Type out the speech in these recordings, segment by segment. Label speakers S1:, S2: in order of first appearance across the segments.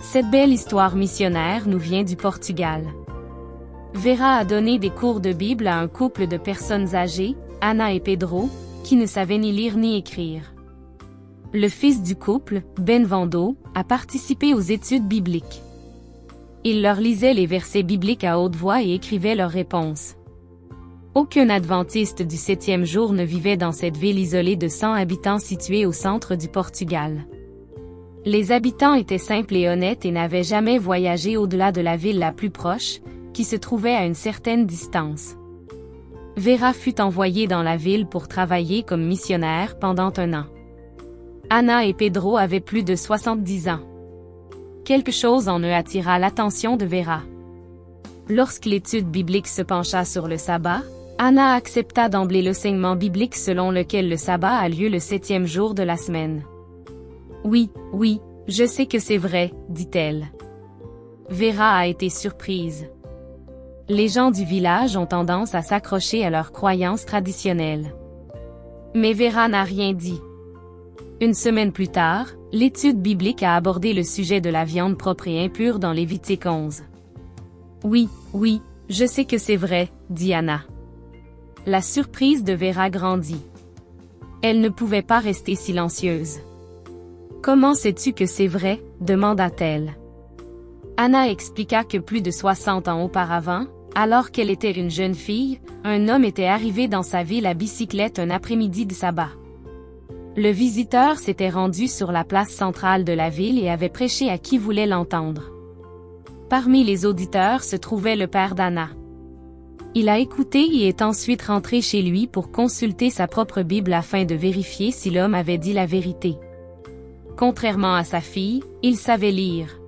S1: Cette belle histoire missionnaire nous vient du Portugal. Vera a donné des cours de Bible à un couple de personnes âgées, Ana et Pedro, qui ne savaient ni lire ni écrire. Le fils du couple, Benvando, a participé aux études bibliques. Il leur lisait les versets bibliques à haute voix et écrivait leurs réponses. Aucun adventiste du 7e jour ne vivait dans cette ville isolée de 100 habitants située au centre du Portugal. Les habitants étaient simples et honnêtes et n'avaient jamais voyagé au-delà de la ville la plus proche, qui se trouvait à une certaine distance. Vera fut envoyée dans la ville pour travailler comme missionnaire pendant 1 an. Ana et Pedro avaient plus de 70 ans. Quelque chose en eux attira l'attention de Vera. Lorsque l'étude biblique se pencha sur le sabbat, Ana accepta d'emblée l'enseignement biblique selon lequel le sabbat a lieu le 7e jour de la semaine. « Oui, je sais que c'est vrai, dit-elle. » Vera a été surprise. Les gens du village ont tendance à s'accrocher à leurs croyances traditionnelles. Mais Vera n'a rien dit. Une semaine plus tard, l'étude biblique a abordé le sujet de la viande propre et impure dans Lévitique 11. « Oui, je sais que c'est vrai, dit Ana. » La surprise de Vera grandit. Elle ne pouvait pas rester silencieuse. « Comment sais-tu que c'est vrai ?» demanda-t-elle. Ana expliqua que plus de 60 ans auparavant, alors qu'elle était une jeune fille, un homme était arrivé dans sa ville à bicyclette un après-midi de sabbat. Le visiteur s'était rendu sur la place centrale de la ville et avait prêché à qui voulait l'entendre. Parmi les auditeurs se trouvait le père d'Ana. Il a écouté et est ensuite rentré chez lui pour consulter sa propre Bible afin de vérifier si l'homme avait dit la vérité. Contrairement à sa fille, il savait lire.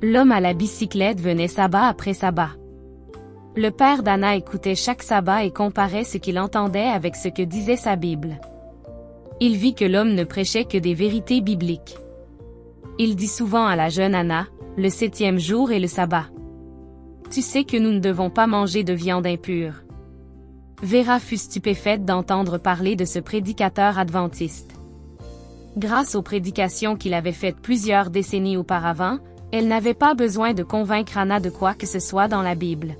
S1: L'homme à la bicyclette venait sabbat après sabbat. Le père d'Ana écoutait chaque sabbat et comparait ce qu'il entendait avec ce que disait sa Bible. Il vit que l'homme ne prêchait que des vérités bibliques. Il dit souvent à la jeune Ana, le 7e jour est le sabbat. Tu sais que nous ne devons pas manger de viande impure. Vera fut stupéfaite d'entendre parler de ce prédicateur adventiste. Grâce aux prédications qu'il avait faites plusieurs décennies auparavant, elle n'avait pas besoin de convaincre Ana de quoi que ce soit dans la Bible.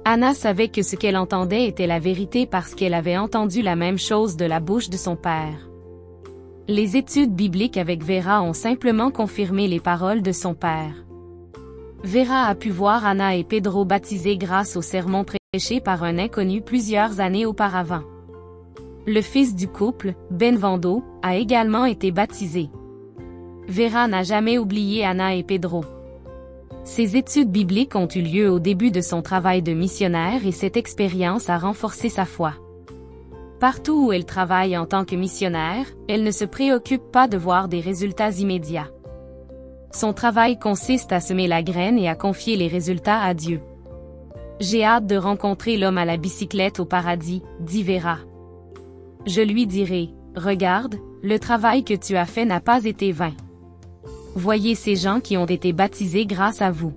S1: Ana savait que ce qu'elle entendait était la vérité parce qu'elle avait entendu la même chose de la bouche de son père. Les études bibliques avec Vera ont simplement confirmé les paroles de son père. Vera a pu voir Ana et Pedro baptisés grâce au sermon prêché par un inconnu plusieurs années auparavant. Le fils du couple, Benvando, a également été baptisé. Vera n'a jamais oublié Ana et Pedro. Ces études bibliques ont eu lieu au début de son travail de missionnaire et cette expérience a renforcé sa foi. Partout où elle travaille en tant que missionnaire, elle ne se préoccupe pas de voir des résultats immédiats. Son travail consiste à semer la graine et à confier les résultats à Dieu. J'ai hâte de rencontrer l'homme à la bicyclette au paradis, dit Vera. Je lui dirai, regarde, le travail que tu as fait n'a pas été vain. Voyez ces gens qui ont été baptisés grâce à vous.